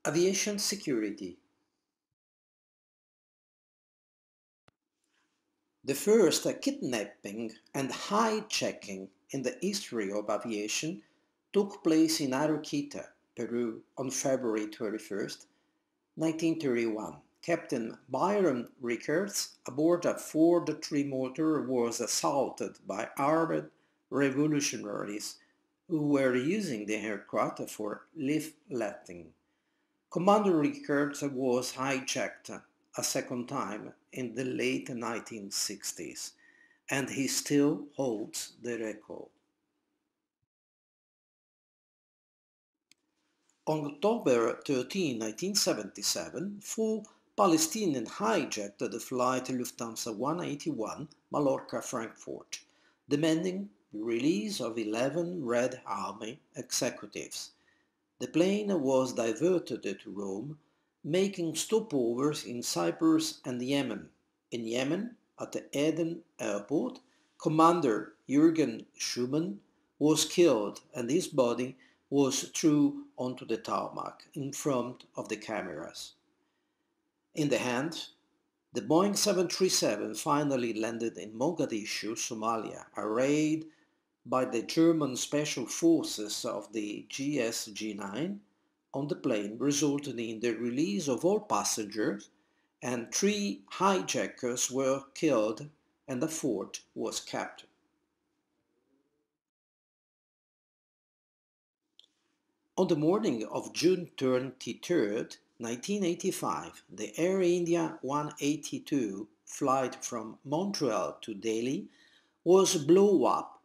Aviation security. The first kidnapping and hijacking in the history of aviation took place in Arequipa, Peru on February 21, 1931. Captain Byron Rickards, aboard a Ford trimotor, was assaulted by armed revolutionaries who were using the aircraft for leafletting. Commander Rickards was hijacked a second time in the late 1960s, and he still holds the record. On October 13, 1977, four Palestinians hijacked the flight Lufthansa 181 Mallorca-Frankfurt, demanding the release of 11 Red Army executives. The plane was diverted to Rome, making stopovers in Cyprus and Yemen. In Yemen, at the Aden airport, Commander Jürgen Schumann was killed and his body was thrown onto the tarmac in front of the cameras. In the end, the Boeing 737 finally landed in Mogadishu, Somalia, a raid by the German special forces of the GSG-9 on the plane resulted in the release of all passengers, and 3 hijackers were killed and a fourth was captured. On the morning of June 23, 1985, the Air India 182 flight from Montreal to Delhi was blown up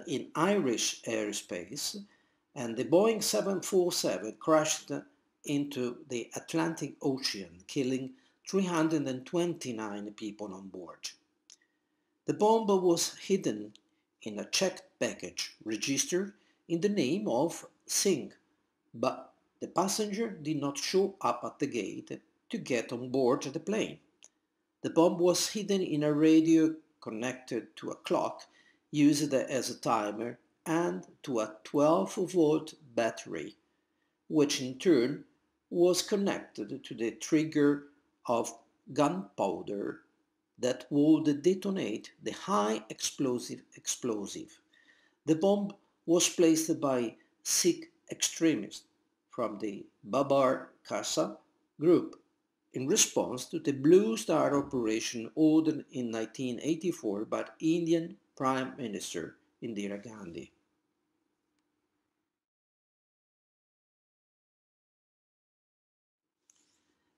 in Irish airspace, and the Boeing 747 crashed into the Atlantic Ocean, killing 329 people on board. The bomb was hidden in a checked package registered in the name of Singh, but the passenger did not show up at the gate to get on board the plane. The bomb was hidden in a radio connected to a clock used as a timer and to a 12-volt battery, which in turn was connected to the trigger of gunpowder that would detonate the high explosive. The bomb was placed by Sikh extremists from the Babar Khalsa group in response to the Blue Star operation ordered in 1984 by Indian Prime Minister Indira Gandhi.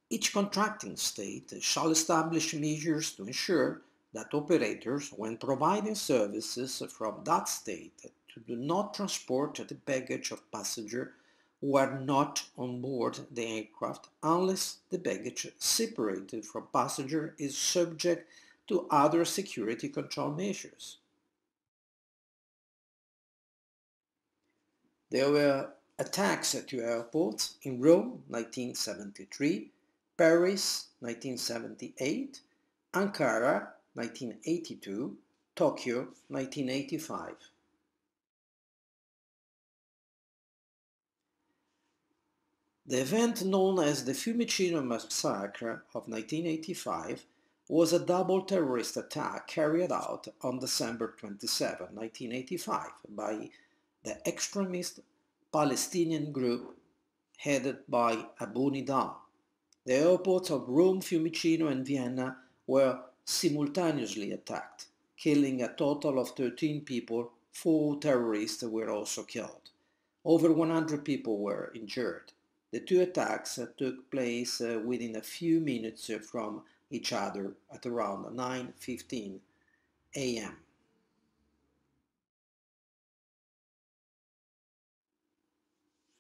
Each contracting state shall establish measures to ensure that operators, when providing services from that state, do not transport the baggage of passengers who are not on board the aircraft unless the baggage separated from passenger is subject to other security control measures. There were attacks at two airports in Rome 1973, Paris 1978, Ankara 1982, Tokyo 1985. The event known as the Fiumicino Massacre of 1985 was a double terrorist attack carried out on December 27, 1985 by the extremist Palestinian group headed by Abu Nidal. The airports of Rome, Fiumicino and Vienna were simultaneously attacked, killing a total of 13 people. 4 terrorists were also killed. Over 100 people were injured. The two attacks took place within a few minutes from each other at around 9:15 a.m.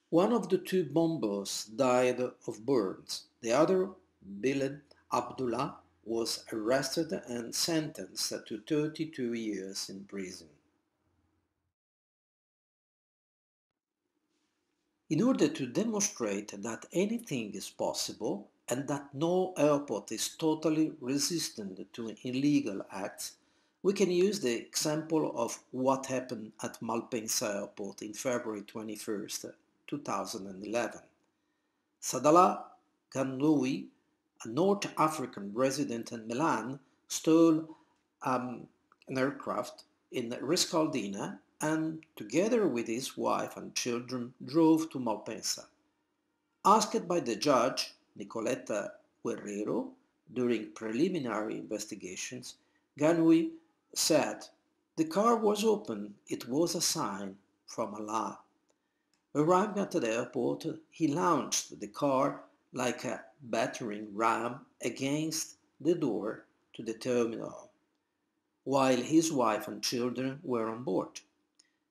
One of the two bombers died of burns. The other, Bilal Abdullah, was arrested and sentenced to 32 years in prison. In order to demonstrate that anything is possible and that no airport is totally resistant to illegal acts, we can use the example of what happened at Malpensa Airport in February 21st, 2011. Sadallah Ganloui, a North African resident in Milan, stole an aircraft in Riscaldina and, together with his wife and children, drove to Malpensa. Asked by the judge, Nicoletta Guerrero, during preliminary investigations, Ganui said, "The car was open, it was a sign from Allah." Arriving at the airport, he launched the car like a battering ram against the door to the terminal, while his wife and children were on board.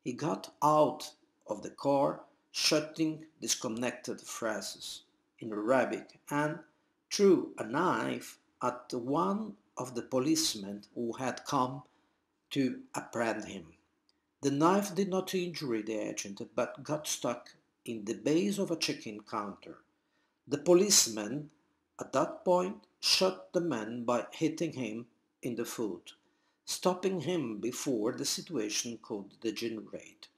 He got out of the car, shouting disconnected phrases in Arabic, and threw a knife at one of the policemen who had come to apprehend him. The knife did not injure the agent, but got stuck in the base of a check-in counter. The policeman, at that point, shot the man by hitting him in the foot, stopping him before the situation could degenerate.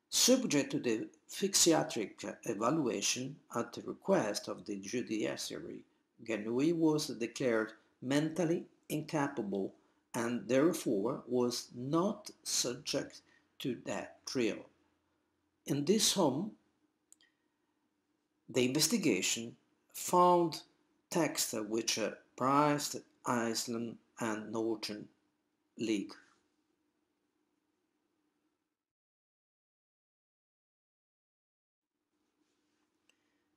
Subject to the psychiatric evaluation at the request of the judiciary, Ganui was declared mentally incapable and therefore was not subject to death trial. In this home, the investigation found texts which prized Iceland and Northern League.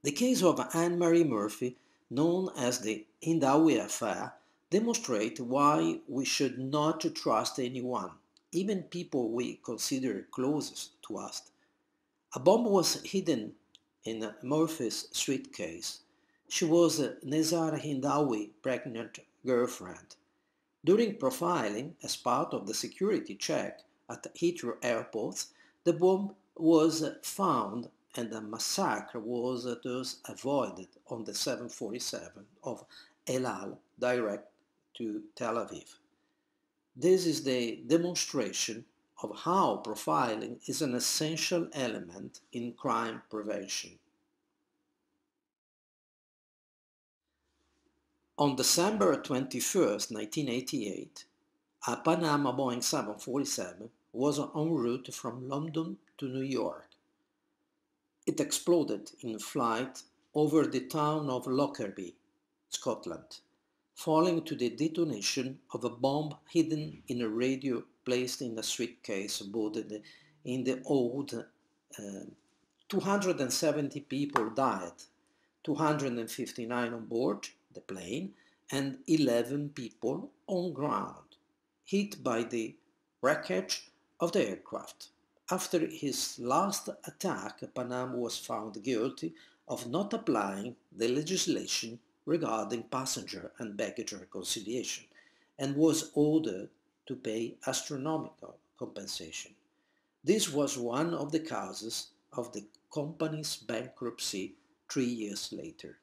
The case of Anne-Marie Murphy, known as the Hindawi affair, demonstrates why we should not trust anyone, even people we consider closest to us. A bomb was hidden in Murphy's suitcase. She was Nezar Hindawi pregnant girlfriend. During profiling, as part of the security check at Heathrow Airport, the bomb was found and a massacre was thus avoided on the 747 of El Al direct to Tel Aviv. This is the demonstration of how profiling is an essential element in crime prevention. On December 21, 1988, a Panama Boeing 747 was en route from London to New York. It exploded in flight over the town of Lockerbie, Scotland, falling to the detonation of a bomb hidden in a radio placed in a suitcase boarded in the hold. 270 people died, 259 on board the plane, and 11 people on ground, hit by the wreckage of the aircraft. After his last attack, Panam was found guilty of not applying the legislation regarding passenger and baggage reconciliation and was ordered to pay astronomical compensation. This was one of the causes of the company's bankruptcy 3 years later.